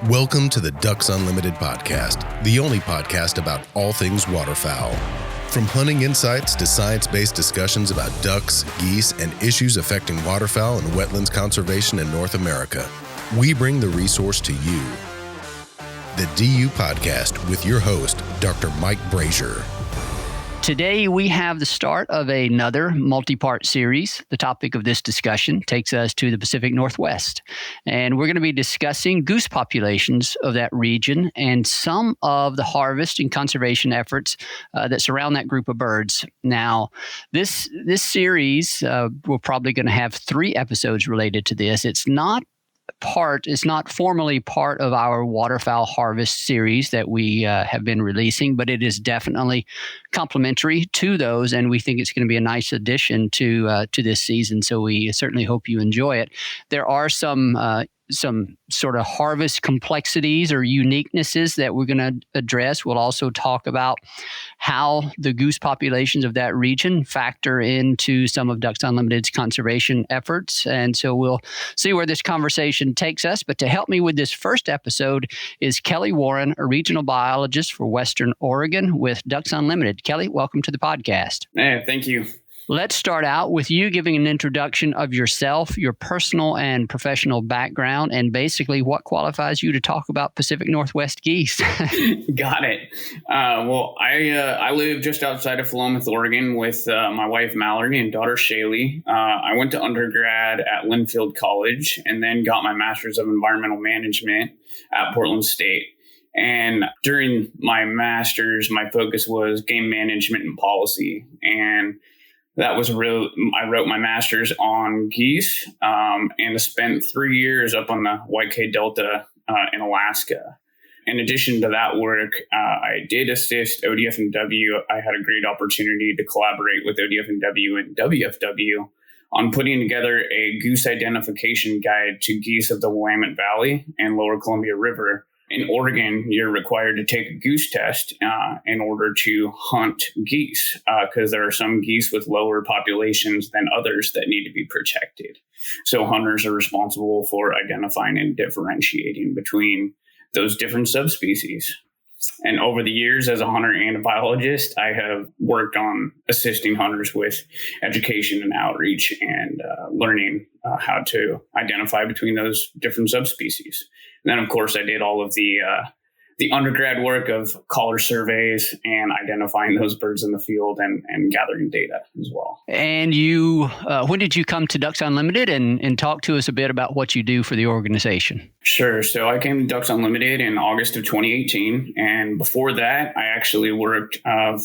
Welcome to the Ducks Unlimited podcast, the only podcast about all things waterfowl. From hunting insights to science-based discussions about ducks, geese, and issues affecting waterfowl and wetlands conservation in North America, we bring the resource to you. The DU Podcast with your host, Dr. Mike Brazier. Today, we have the start of another multi-part series. The topic of this discussion takes us to the Pacific Northwest, and we're going to be discussing goose populations of that region and some of the harvest and conservation efforts that surround that group of birds. Now, this series, we're probably going to have 3 episodes related to this. It's not formally part of our waterfowl harvest series that we have been releasing, but it is definitely complementary to those, and we think it's going to be a nice addition to this season. So we certainly hope you enjoy it. There are some sort of harvest complexities or uniquenesses that we're going to address. We'll also talk about how the goose populations of that region factor into some of Ducks Unlimited's conservation efforts. And so we'll see where this conversation takes us. But to help me with this first episode is Kelly Warren, a regional biologist for Western Oregon with Ducks Unlimited. Kelly, welcome to the podcast. Hey, thank you. Let's start out with you giving an introduction of yourself, your personal and professional background, and basically what qualifies you to talk about Pacific Northwest geese. Got it. I live just outside of Willamette, Oregon with my wife, Mallory, and daughter, Shaylee. I went to undergrad at Linfield College and then got my master's of environmental management at Portland State. And during my master's, my focus was game management and policy. And that was I wrote my master's on geese and spent 3 years up on the White Delta in Alaska. In addition to that work, I did assist ODF&W. I had a great opportunity to collaborate with ODF&W and WFW on putting together a goose identification guide to geese of the Willamette Valley and Lower Columbia River. In Oregon, you're required to take a goose test in order to hunt geese because there are some geese with lower populations than others that need to be protected. So hunters are responsible for identifying and differentiating between those different subspecies. And over the years, as a hunter and a biologist, I have worked on assisting hunters with education and outreach and learning how to identify between those different subspecies. And then, of course, I did all of the undergrad work of caller surveys and identifying those birds in the field and gathering data as well. And you, when did you come to Ducks Unlimited and talk to us a bit about what you do for the organization? Sure. So I came to Ducks Unlimited in August of 2018. And before that, I actually worked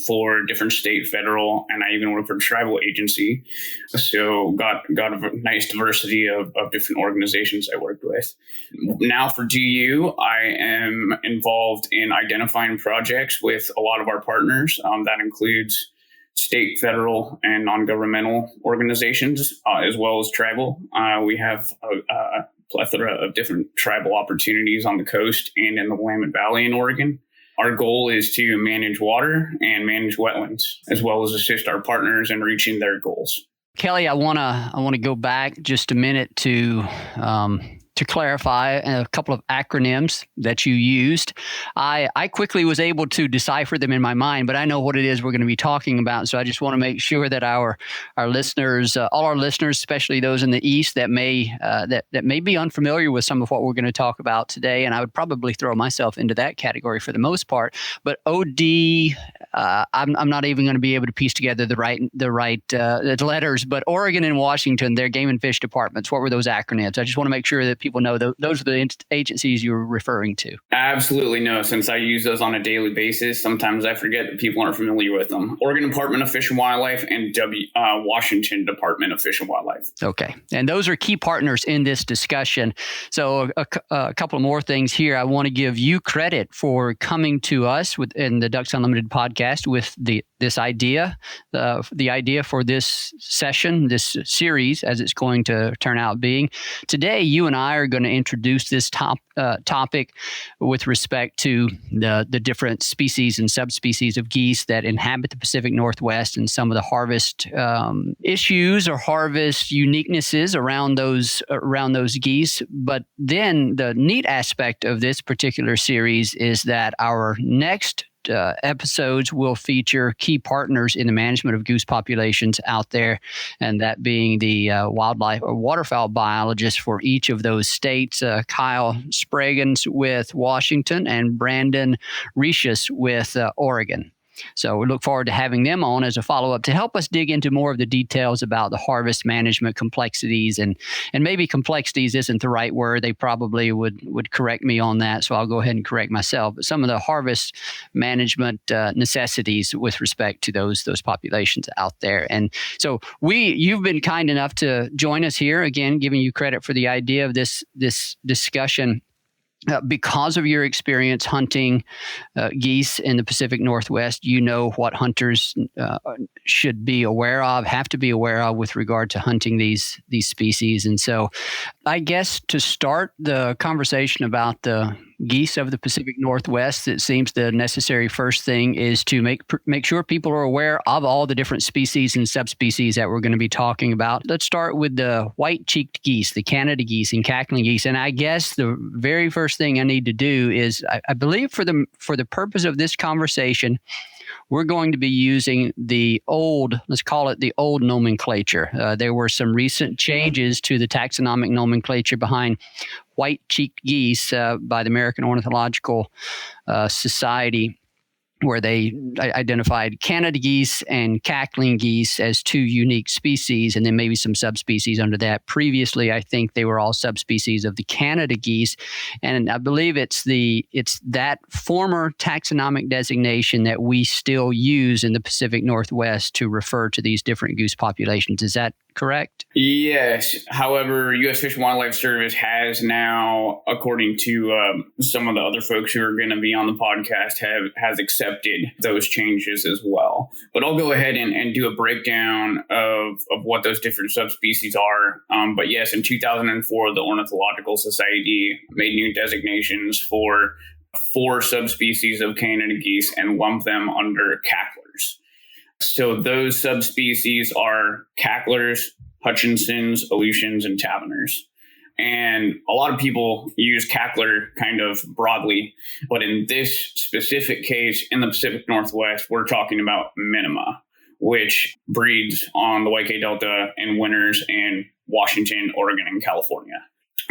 for different state, federal, and I even worked for a tribal agency. So got a nice diversity of different organizations I worked with. Now for DU, I am involved in identifying projects with a lot of our partners. That includes state, federal, and non-governmental organizations, as well as tribal. We have a plethora of different tribal opportunities on the coast and in the Willamette Valley in Oregon. Our goal is to manage water and manage wetlands, as well as assist our partners in reaching their goals. Kelly, I want to go back just a minute to clarify a couple of acronyms that you used. I quickly was able to decipher them in my mind, but I know what it is we're going to be talking about. So I just want to make sure that our listeners, all our listeners, especially those in the East that may be unfamiliar with some of what we're going to talk about today, and I would probably throw myself into that category for the most part. But OD, I'm not even going to be able to piece together the right letters. But Oregon and Washington, their game and fish departments. What were those acronyms? I just want to make sure that people know those are the agencies you were referring to. Absolutely no. Since I use those on a daily basis, sometimes I forget that people aren't familiar with them. Oregon Department of Fish and Wildlife and Washington Department of Fish and Wildlife. Okay. And those are key partners in this discussion. So a couple more things here. I want to give you credit for coming to us in the Ducks Unlimited podcast with this idea, the idea for this session, this series, as it's going to turn out being. Today, you and I are going to introduce this topic with respect to the different species and subspecies of geese that inhabit the Pacific Northwest and some of the harvest issues or harvest uniquenesses around those geese. But then the neat aspect of this particular series is that our next episodes will feature key partners in the management of goose populations out there, and that being the wildlife or waterfowl biologists for each of those states, Kyle Spraggins with Washington and Brandon Rishus with Oregon. So we look forward to having them on as a follow-up to help us dig into more of the details about the harvest management complexities. And maybe complexities isn't the right word. They probably would correct me on that, so I'll go ahead and correct myself. But some of the harvest management necessities with respect to those populations out there. And so you've been kind enough to join us here, again, giving you credit for the idea of this discussion. Because of your experience hunting geese in the Pacific Northwest, you know what hunters should be aware of, have to be aware of with regard to hunting these species. And so I guess to start the conversation about the geese of the Pacific Northwest, it seems the necessary first thing is to make sure people are aware of all the different species and subspecies that we're going to be talking about. Let's start with the white-cheeked geese, the Canada geese and cackling geese. And I guess the very first thing I need to do is, I believe for the purpose of this conversation, we're going to be using let's call it the old nomenclature. There were some recent changes to the taxonomic nomenclature behind white-cheeked geese by the American Ornithological Society, where they identified Canada geese and cackling geese as two unique species, and then maybe some subspecies under that. Previously, I think they were all subspecies of the Canada geese, and I believe it's that former taxonomic designation that we still use in the Pacific Northwest to refer to these different goose populations. Is that correct? Yes. However, U.S. Fish and Wildlife Service has now, according to some of the other folks who are going to be on the podcast, has accepted those changes as well. But I'll go ahead and do a breakdown of what those different subspecies are. But yes, in 2004, the Ornithological Society made new designations for 4 subspecies of Canada geese and lumped them under cacklers. So those subspecies are cacklers, Hutchinsons, Aleutians, and Taverners. And a lot of people use cackler kind of broadly, but in this specific case, in the Pacific Northwest, we're talking about minima, which breeds on the Waikiki Delta in winters in Washington, Oregon, and California.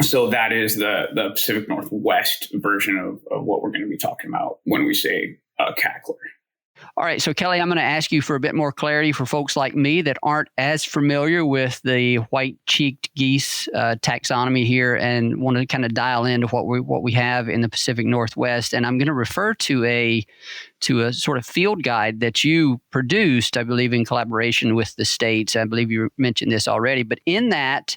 So that is the Pacific Northwest version of what we're going to be talking about when we say cackler. All right. So, Kelly, I'm going to ask you for a bit more clarity for folks like me that aren't as familiar with the white-cheeked geese taxonomy here and want to kind of dial into what we have in the Pacific Northwest. And I'm going to refer to a sort of field guide that you produced, I believe, in collaboration with the states. I believe you mentioned this already. But in that,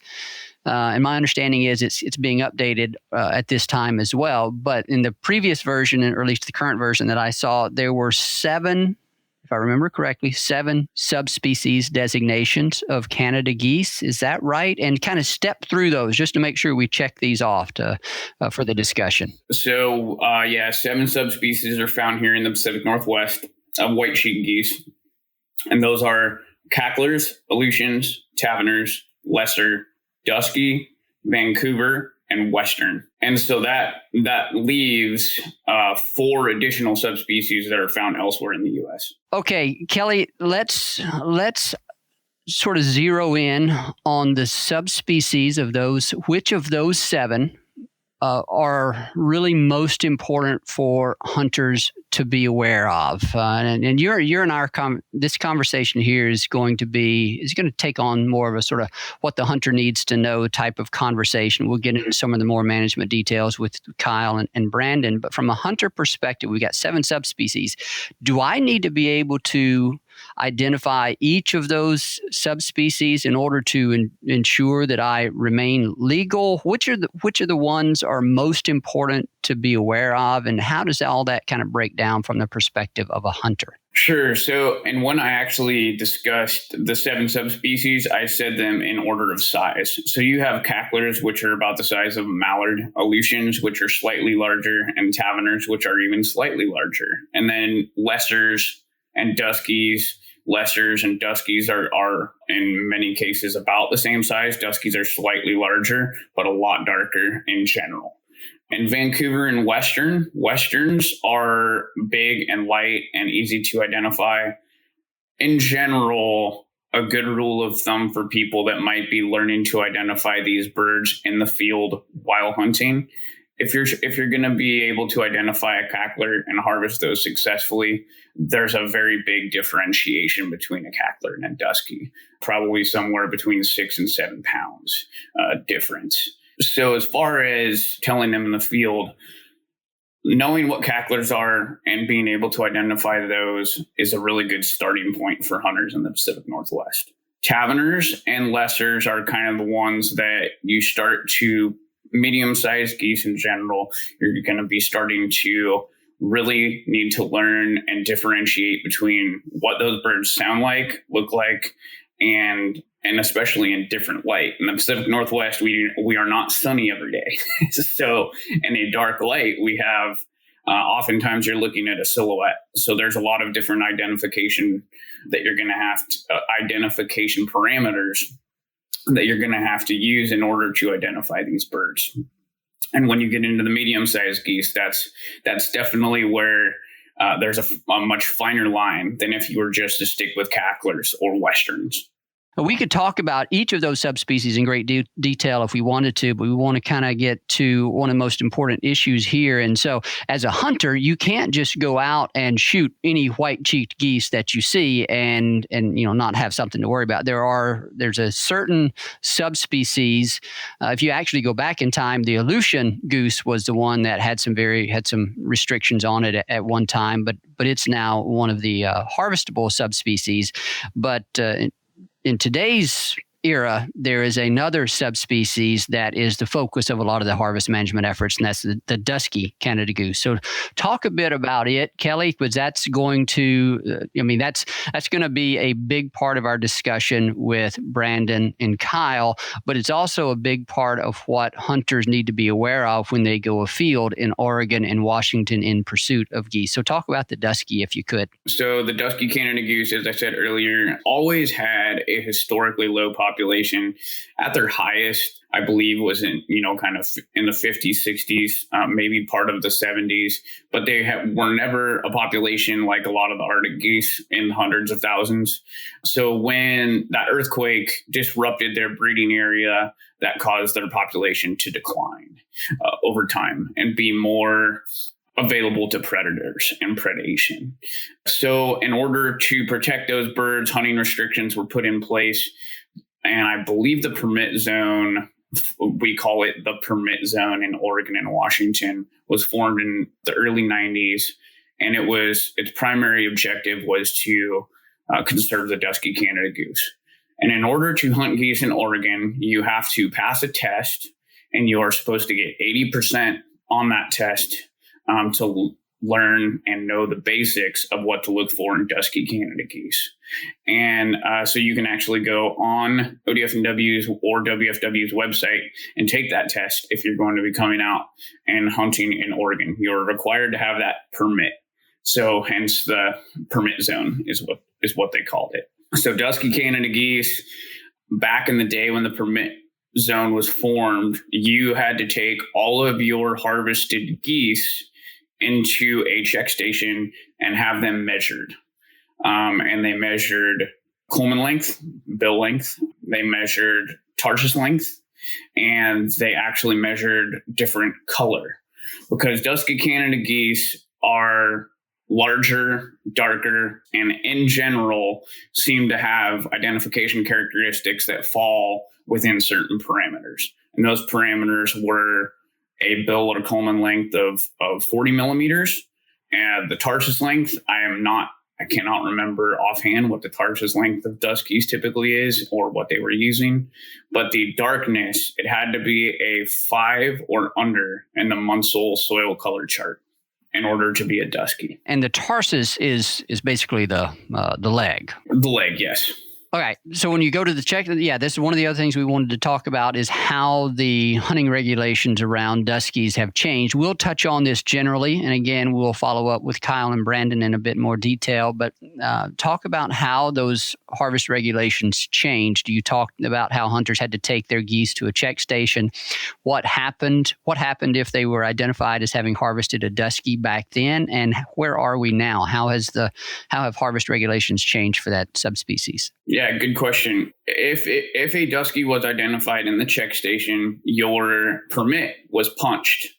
and my understanding is it's being updated at this time as well. But in the previous version, or at least the current version that I saw, there were 7, if I remember correctly, 7 subspecies designations of Canada geese. Is that right? And kind of step through those just to make sure we check these off for the discussion. So, 7 subspecies are found here in the Pacific Northwest of white-cheeked geese. And those are cacklers, Aleutians, Taverners, Lesser, Dusky, Vancouver, and Western. And so that leaves 4 additional subspecies that are found elsewhere in the U.S. Okay, Kelly, let's sort of zero in on the subspecies of those. Which of those 7 are really most important for hunters to be aware of? And you're in our this conversation here is going to take on more of a sort of what the hunter needs to know type of conversation. We'll get into some of the more management details with Kyle and Brandon, but from a hunter perspective, we got 7 subspecies. Do I need to be able to identify each of those subspecies in order to ensure that I remain legal? Which are the ones are most important to be aware of, and how does all that kind of break down from the perspective of a hunter? Sure. So, and when I actually discussed the 7 subspecies, I said them in order of size. So you have cacklers, which are about the size of a mallard, Aleutians, which are slightly larger, and taverners, which are even slightly larger. And then lessers and duskies. Lessers and duskies are in many cases about the same size. Duskies are slightly larger, but a lot darker in general. In Vancouver and Westerns are big and light and easy to identify. In general, a good rule of thumb for people that might be learning to identify these birds in the field while hunting, if you're going to be able to identify a cackler and harvest those successfully, there's a very big differentiation between a cackler and a dusky, probably somewhere between 6 and 7 pounds difference. So as far as telling them in the field, knowing what cacklers are and being able to identify those is a really good starting point for hunters in the Pacific Northwest. Taverners and lessers are kind of the ones that you start to, medium-sized geese in general, you're going to be starting to really need to learn and differentiate between what those birds sound like, look like, and especially in different light. In the Pacific Northwest, we are not sunny every day. So in a dark light, we have oftentimes you're looking at a silhouette. So there's a lot of different identification that you're going to have to, identification parameters that you're going to have to use in order to identify these birds. And when you get into the medium-sized geese, that's definitely where there's a much finer line than if you were just to stick with cacklers or westerns. We could talk about each of those subspecies in great detail if we wanted to, but we want to kind of get to one of the most important issues here. And so as a hunter, you can't just go out and shoot any white-cheeked geese that you see and not have something to worry about. There's a certain subspecies. If you actually go back in time, the Aleutian goose was the one that had some restrictions on it at one time, but it's now one of the harvestable subspecies. But in today's era, there is another subspecies that is the focus of a lot of the harvest management efforts, and that's the Dusky Canada goose. So talk a bit about it, Kelly, because that's going to, that's going to be a big part of our discussion with Brandon and Kyle, but it's also a big part of what hunters need to be aware of when they go afield in Oregon and Washington in pursuit of geese. So talk about the Dusky, if you could. So the Dusky Canada goose, as I said earlier, always had a historically low population. At their highest, I believe, was in kind of in the 50s, 60s, maybe part of the 70s, but they were never a population like a lot of the Arctic geese in hundreds of thousands. So when that earthquake disrupted their breeding area, that caused their population to decline over time and be more available to predators and predation. So in order to protect those birds, hunting restrictions were put in place. And I believe the permit zone, we call it the permit zone in Oregon and Washington, was formed in the early 90s. And its primary objective was to conserve the Dusky Canada goose. And in order to hunt geese in Oregon, you have to pass a test, and you are supposed to get 80% on that test to learn and know the basics of what to look for in Dusky Canada geese. And so you can actually go on ODF&W's or WFW's website and take that test if you're going to be coming out and hunting in Oregon. You're required to have that permit. So hence the permit zone is what they called it. So Dusky Canada geese, back in the day when the permit zone was formed, you had to take all of your harvested geese into a check station and have them measured. And they measured culmen length, bill length, they measured tarsus length, and they actually measured different color, because Dusky Canada geese are larger, darker, and in general seem to have identification characteristics that fall within certain parameters. And those parameters were a bill or culmen length of 40 millimeters. And the tarsus length, I cannot remember offhand what the tarsus length of Duskies typically is or what they were using. But the darkness, it had to be a 5 or under in the Munsell soil color chart. in order to be a dusky. And the tarsus is basically the leg. The leg, yes. Okay, so when you go to the check, this is one of the other things we wanted to talk about is how the hunting regulations around duskies have changed. We'll touch on this generally, and again, we'll follow up with Kyle and Brandon in a bit more detail, but talk about how those harvest regulations changed. You talked about how hunters had to take their geese to a check station. What happened if they were identified as having harvested a dusky back then, and where are we now? How have harvest regulations changed for that subspecies? Yeah, good question. If a dusky was identified in the check station, your permit was punched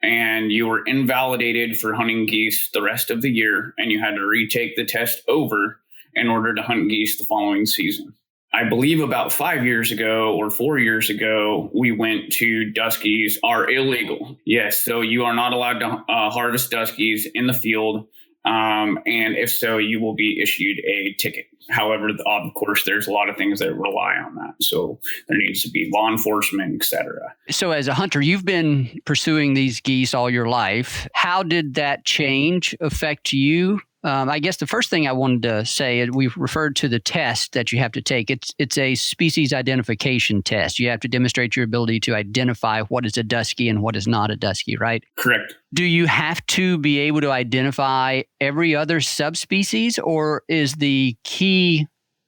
and you were invalidated for hunting geese the rest of the year, and you had to retake the test over in order to hunt geese the following season. I believe about 5 years ago or 4 years ago, we went to duskies are illegal. Yes, so you are not allowed to harvest duskies in the field. And if so, you will be issued a ticket. However, of course, there's a lot of things that rely on that. So there needs to be law enforcement, et cetera. So as a hunter, you've been pursuing these geese all your life. How did that change affect you? I guess the first thing I wanted to say, we've referred to the test that you have to take. It's a species identification test. You have to demonstrate your ability to identify what is a dusky and what is not a dusky, right? Correct. Do you have to be able to identify every other subspecies, or is the key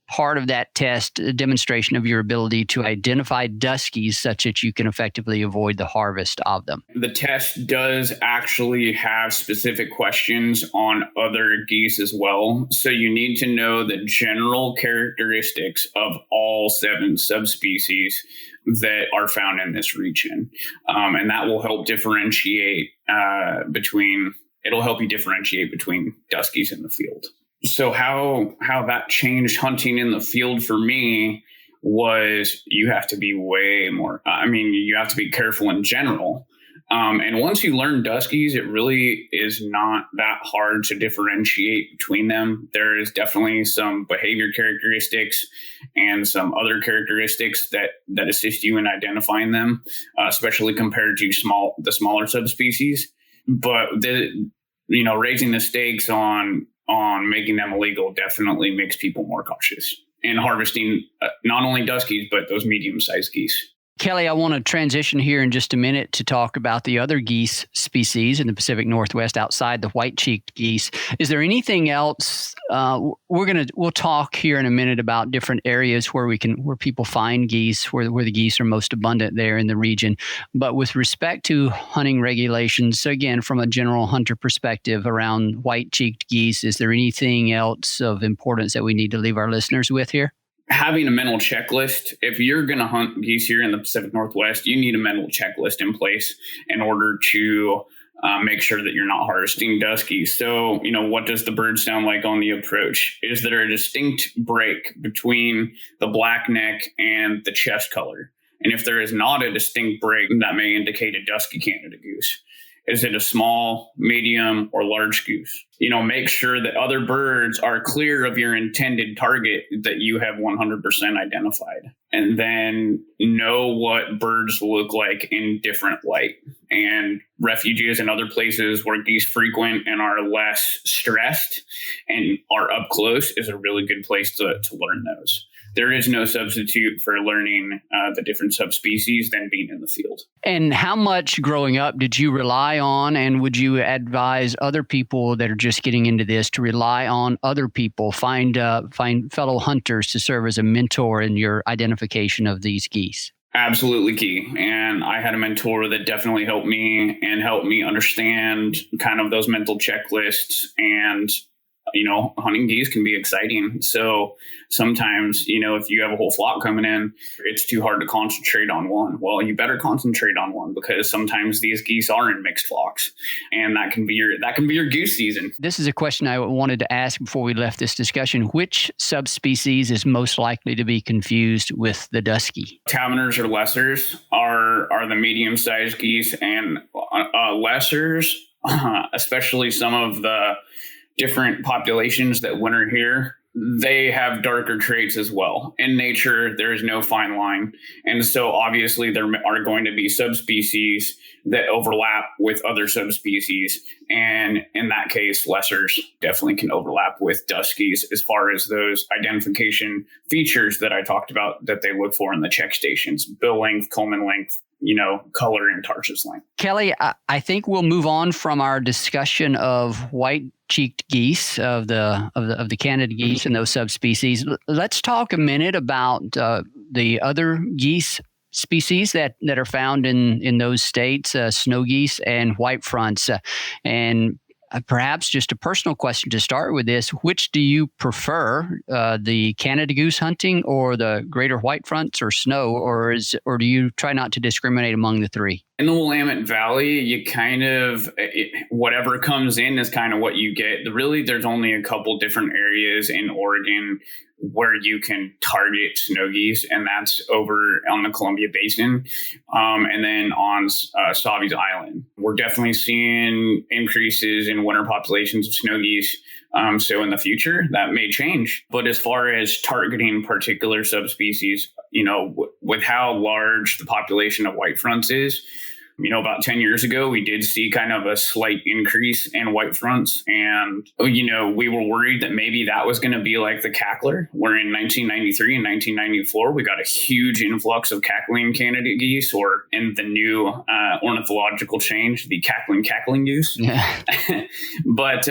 part of that test a demonstration of your ability to identify duskies such that you can effectively avoid the harvest of them? The test does actually have specific questions on other geese as well. So you need to know the general characteristics of all 7 subspecies that are found in this region. And that will help differentiate between duskies in the field. So how that changed hunting in the field for me was you have to be you have to be careful in general. And once you learn duskies, it really is not that hard to differentiate between them. There is definitely some behavior characteristics and some other characteristics that assist you in identifying them, especially compared to the smaller subspecies. But raising the stakes on making them illegal definitely makes people more cautious in harvesting not only duskies, but those medium-sized geese. Kelly, I want to transition here in just a minute to talk about the other geese species in the Pacific Northwest outside the white-cheeked geese. Is there anything else? We'll talk here in a minute about different areas where people find geese, where the geese are most abundant there in the region. But with respect to hunting regulations, so again, from a general hunter perspective around white-cheeked geese, is there anything else of importance that we need to leave our listeners with here? Having a mental checklist. If you're going to hunt geese here in the Pacific Northwest, you need a mental checklist in place in order to make sure that you're not harvesting duskies. So, what does the bird sound like on the approach? Is there a distinct break between the black neck and the chest color? And if there is not a distinct break, that may indicate a dusky Canada goose. Is it a small, medium, or large goose? Make sure that other birds are clear of your intended target that you have 100% identified. And then know what birds look like in different light. And refuges and other places where geese frequent and are less stressed and are up close is a really good place to learn those. There is no substitute for learning the different subspecies than being in the field. And how much growing up did you rely on, and would you advise other people that are just getting into this to rely on other people, find fellow hunters to serve as a mentor in your identification of these geese? Absolutely key. And I had a mentor that definitely helped me understand kind of those mental checklists. And hunting geese can be exciting. So sometimes, if you have a whole flock coming in, it's too hard to concentrate on one. Well, you better concentrate on one, because sometimes these geese are in mixed flocks, and that can be your goose season. This is a question I wanted to ask before we left this discussion. Which subspecies is most likely to be confused with the dusky? Taverners or lessers are the medium-sized geese, and lessers, especially some of the different populations that winter here, they have darker traits as well. In nature, there is no fine line. And so obviously there are going to be subspecies that overlap with other subspecies. And in that case, lessers definitely can overlap with Duskies as far as those identification features that I talked about that they look for in the check stations: bill length, culmen length, color, and tarsus length. Kelly, I think we'll move on from our discussion of white-cheeked geese, of the Canada geese and those subspecies. Let's talk a minute about the other geese species that are found in those states, snow geese and white fronts. And perhaps just a personal question to start with this: which do you prefer, the Canada goose hunting or the greater white fronts or snow, or do you try not to discriminate among the three? In the Willamette Valley, you kind of, whatever comes in is kind of what you get. Really, there's only a couple different areas in Oregon where you can target snow geese, and that's over on the Columbia Basin, and then on Sauvie's Island. We're definitely seeing increases in winter populations of snow geese. So in the future, that may change. But as far as targeting particular subspecies, with how large the population of white fronts is, about 10 years ago, we did see kind of a slight increase in white fronts. And, we were worried that maybe that was going to be like the cackler, where in 1993 and 1994, we got a huge influx of cackling Canada geese, or in the new ornithological change, the cackling goose. Yeah. But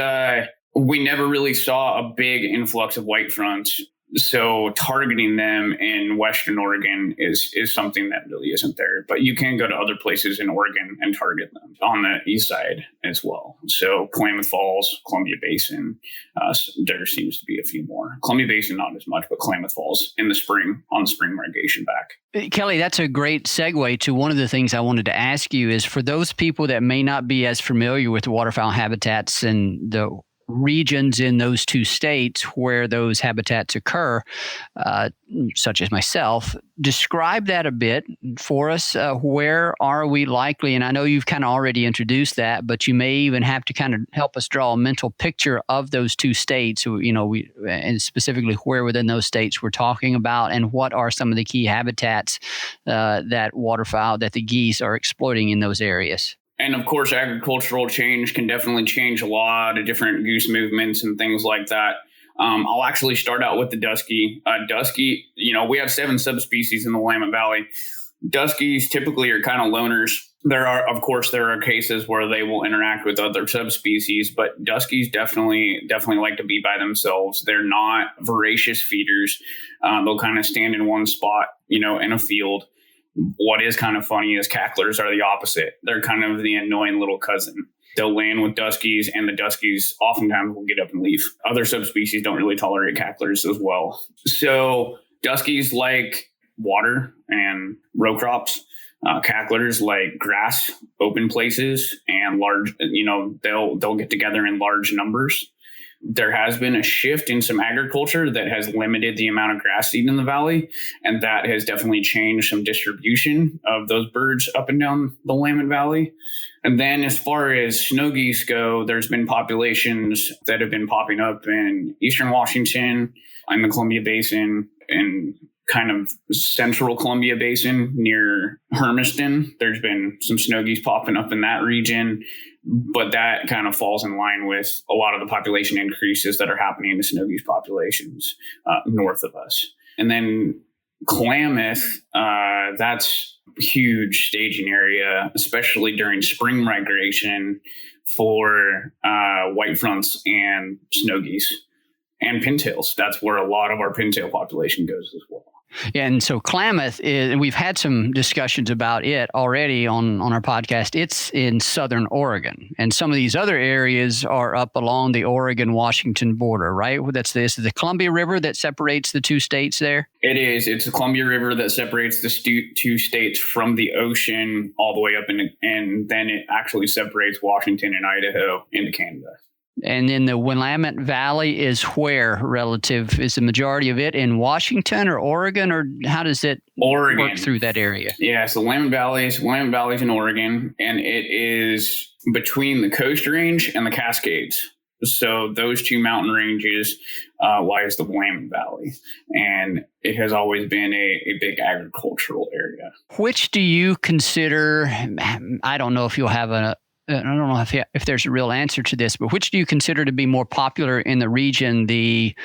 we never really saw a big influx of white fronts. So targeting them in Western Oregon is something that really isn't there. But you can go to other places in Oregon and target them on the east side as well. So Klamath Falls, Columbia Basin, there seems to be a few more. Columbia Basin, not as much, but Klamath Falls in the spring, on the spring migration back. Kelly, that's a great segue to one of the things I wanted to ask you is, for those people that may not be as familiar with waterfowl habitats and the regions in those two states where those habitats occur, such as myself, describe that a bit for us. Where are we likely? And I know you've kind of already introduced that, but you may even have to kind of help us draw a mental picture of those two states, and specifically where within those states we're talking about, and what are some of the key habitats that waterfowl, that the geese are exploiting in those areas. And of course, agricultural change can definitely change a lot of different goose movements and things like that. I'll actually start out with the Dusky. Dusky, we have 7 subspecies in the Willamette Valley. Duskies typically are kind of loners. There are cases where they will interact with other subspecies, but Duskies definitely like to be by themselves. They're not voracious feeders. They'll kind of stand in one spot, in a field. What is kind of funny is cacklers are the opposite. They're kind of the annoying little cousin. They'll land with Duskies, and the Duskies oftentimes will get up and leave. Other subspecies don't really tolerate cacklers as well. So Duskies like water and row crops. Cacklers like grass, open places, and large, they'll get together in large numbers. There has been a shift in some agriculture that has limited the amount of grass seed in the valley, and that has definitely changed some distribution of those birds up and down the Willamette Valley. And then as far as snow geese go, there's been populations that have been popping up in eastern Washington, in the Columbia Basin, and kind of central Columbia Basin near Hermiston. There's been some snow geese popping up in that region, but that kind of falls in line with a lot of the population increases that are happening in the snow geese populations north of us. And then Klamath, that's huge staging area, especially during spring migration for white fronts and snow geese and pintails. That's where a lot of our pintail population goes as well. Yeah, and so Klamath is, and we've had some discussions about it already on our podcast. It's in southern Oregon, and some of these other areas are up along the Oregon-Washington border, right? This is the Columbia River that separates the two states there? It is. It's the Columbia River that separates the two states from the ocean all the way up, and then it actually separates Washington and Idaho into Canada. And then the Willamette Valley is where relative? Is the majority of it in Washington or Oregon, or how does it work through that area? Yeah, so Willamette Valley's in Oregon, and it is between the Coast Range and the Cascades. So those two mountain ranges lies the Willamette Valley, and it has always been a big agricultural area. Which do you consider, I don't know if you'll have I don't know if there's a real answer to this, but which do you consider to be more popular in the region, the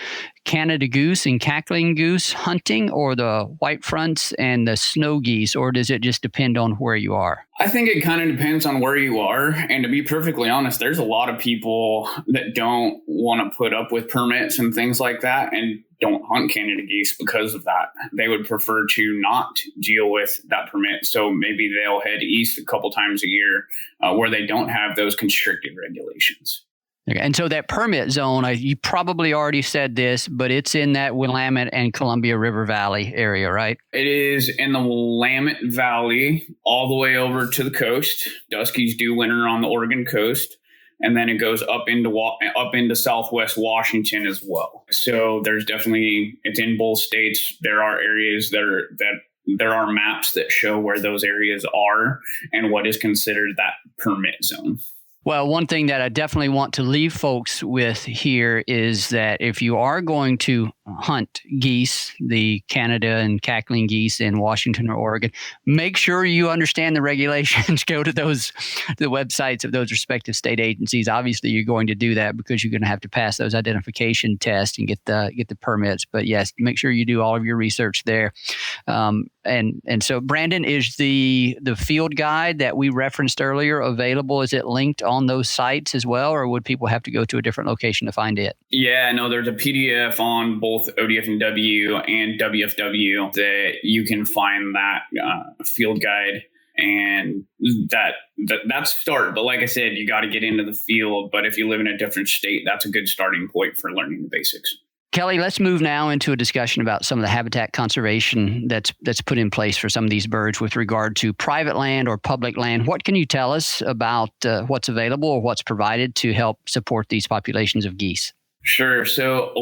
Canada goose and cackling goose hunting, or the white fronts and the snow geese, or does it just depend on where you are? I think it kind of depends on where you are. And to be perfectly honest, there's a lot of people that don't want to put up with permits and things like that and don't hunt Canada geese because of that. They would prefer to not deal with that permit. So maybe they'll head east a couple times a year where they don't have those constricted regulations. Okay. And so that permit zone, you probably already said this, but it's in that Willamette and Columbia River Valley area, right? It is in the Willamette Valley all the way over to the coast. Duskies do winter on the Oregon coast. And then it goes up into Southwest Washington as well. So there's definitely, it's in both states. There are areas that there are maps that show where those areas are and what is considered that permit zone. Well, one thing that I definitely want to leave folks with here is that if you are going to hunt geese, the Canada and cackling geese in Washington or Oregon, make sure you understand the regulations. Go to the websites of those respective state agencies. Obviously, you're going to do that because you're going to have to pass those identification tests and get the permits. But yes, make sure you do all of your research there. And so, Brandon, is the field guide that we referenced earlier available? Is it linked on those sites as well, or would people have to go to a different location to find it? Yeah, no, there's a PDF on both ODF&W and WFW that you can find that field guide, and that's start. But like I said, you got to get into the field. But if you live in a different state, that's a good starting point for learning the basics. Kelly, let's move now into a discussion about some of the habitat conservation that's put in place for some of these birds with regard to private land or public land. What can you tell us about what's available or what's provided to help support these populations of geese? Sure. So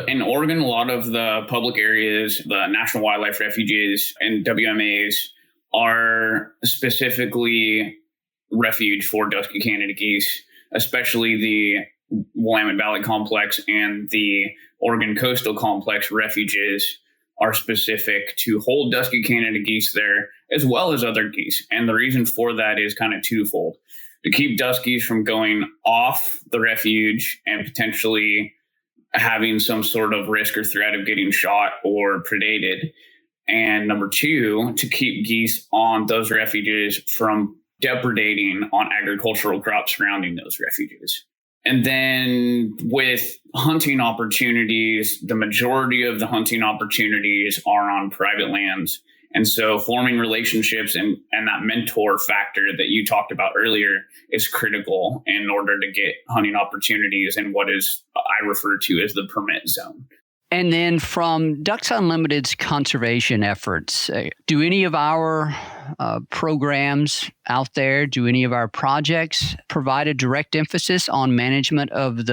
in Oregon, a lot of the public areas, the National Wildlife Refuges and WMAs are specifically refuge for Dusky Canada geese, especially the Willamette Valley Complex and the Oregon Coastal Complex refuges are specific to hold Dusky Canada geese there, as well as other geese. And the reason for that is kind of twofold: to keep Duskies from going off the refuge and potentially having some sort of risk or threat of getting shot or predated. And number two, to keep geese on those refuges from depredating on agricultural crops surrounding those refuges. And then with hunting opportunities, the majority of the hunting opportunities are on private lands. And so forming relationships and that mentor factor that you talked about earlier is critical in order to get hunting opportunities in what is I refer to as the permit zone. And then from Ducks Unlimited's conservation efforts, do any of our programs out there, do any of our projects provide a direct emphasis on management of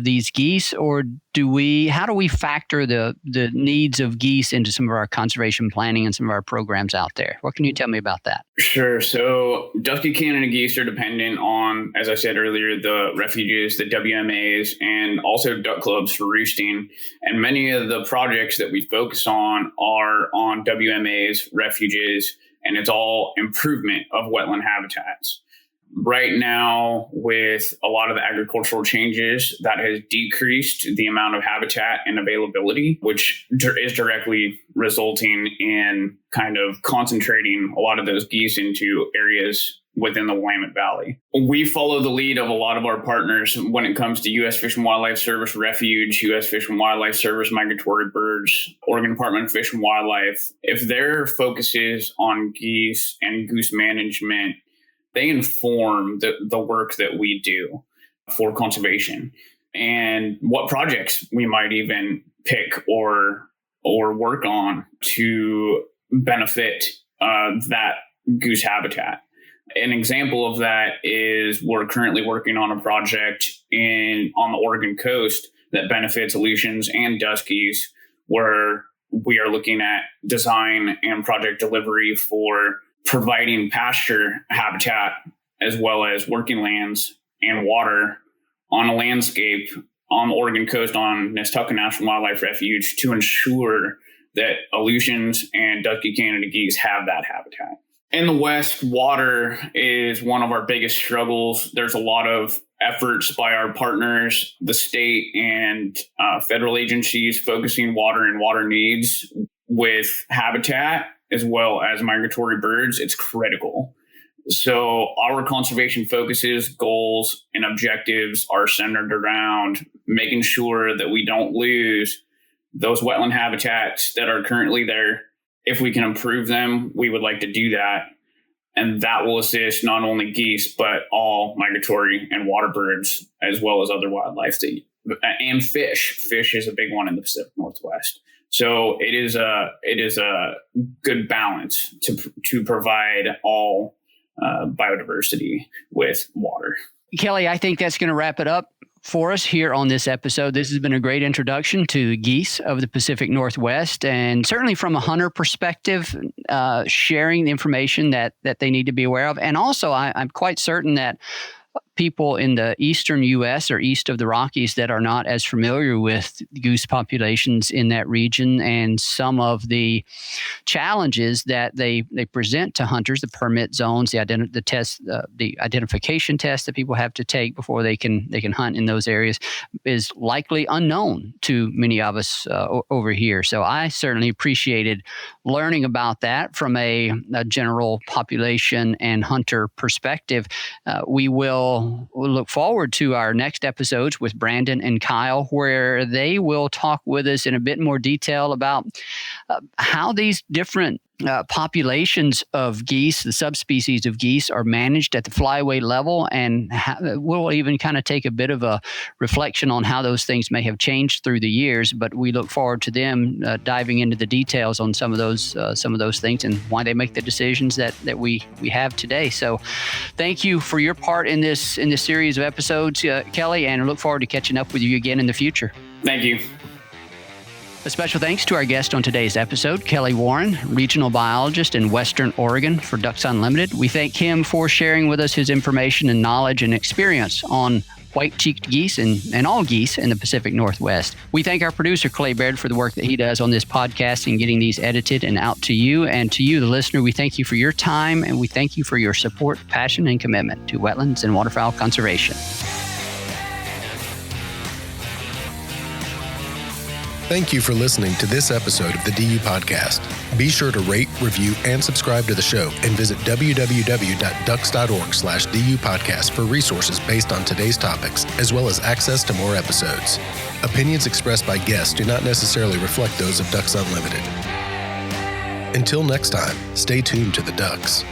these geese, or how do we factor the needs of geese into some of our conservation planning and some of our programs out there? What can you tell me about that? Sure. So Dusky Canada geese are dependent on, as I said earlier, the refuges, the WMAs, and also duck clubs for roosting. And many of the projects that we focus on are on WMAs, refuges, and it's all improvement of wetland habitats. Right now, with a lot of the agricultural changes, that has decreased the amount of habitat and availability, which is directly resulting in kind of concentrating a lot of those geese into areas within the Willamette Valley. We follow the lead of a lot of our partners when it comes to U.S. Fish and Wildlife Service Refuge, U.S. Fish and Wildlife Service Migratory Birds, Oregon Department of Fish and Wildlife. If their focus is on geese and goose management, they inform the work that we do for conservation and what projects we might even pick or work on to benefit that goose habitat. An example of that is we're currently working on a project on the Oregon coast that benefits Aleutians and Duskies, where we are looking at design and project delivery for providing pasture habitat as well as working lands and water on a landscape on the Oregon coast on Nestucca National Wildlife Refuge to ensure that Aleutians and Dusky Canada geese have that habitat. In the West, water is one of our biggest struggles. There's a lot of efforts by our partners, the state and federal agencies, focusing water and water needs with habitat as well as migratory birds. It's critical. So our conservation focuses, goals, and objectives are centered around making sure that we don't lose those wetland habitats that are currently there. If we can improve them, we would like to do that. And that will assist not only geese, but all migratory and water birds, as well as other wildlife and fish. Fish is a big one in the Pacific Northwest. So it is a good balance to provide all biodiversity with water. Kelly, I think that's going to wrap it up for us here on this episode. This has been a great introduction to geese of the Pacific Northwest, and certainly from a hunter perspective, sharing the information that they need to be aware of. And also, I'm quite certain that people in the eastern U.S. or east of the Rockies that are not as familiar with goose populations in that region and some of the challenges that they present to hunters, the permit zones, the identification tests that people have to take before they can hunt in those areas, is likely unknown to many of us over here. So I certainly appreciated learning about that from a general population and hunter perspective. We'll look forward to our next episodes with Brandon and Kyle, where they will talk with us in a bit more detail about how these different populations of geese, the subspecies of geese, are managed at the flyway level, and we'll even kind of take a bit of a reflection on how those things may have changed through the years. But we look forward to them diving into the details on some of those things and why they make the decisions that we have today. So, thank you for your part in this series of episodes, Kelly, and I look forward to catching up with you again in the future. Thank you. A special thanks to our guest on today's episode, Kelly Warren, regional biologist in Western Oregon for Ducks Unlimited. We thank him for sharing with us his information and knowledge and experience on white-cheeked geese and all geese in the Pacific Northwest. We thank our producer, Clay Baird, for the work that he does on this podcast and getting these edited and out to you. And to you, the listener, we thank you for your time, and we thank you for your support, passion, and commitment to wetlands and waterfowl conservation. Thank you for listening to this episode of the DU Podcast. Be sure to rate, review, and subscribe to the show, and visit www.ducks.org/DU Podcast for resources based on today's topics, as well as access to more episodes. Opinions expressed by guests do not necessarily reflect those of Ducks Unlimited. Until next time, stay tuned to the Ducks.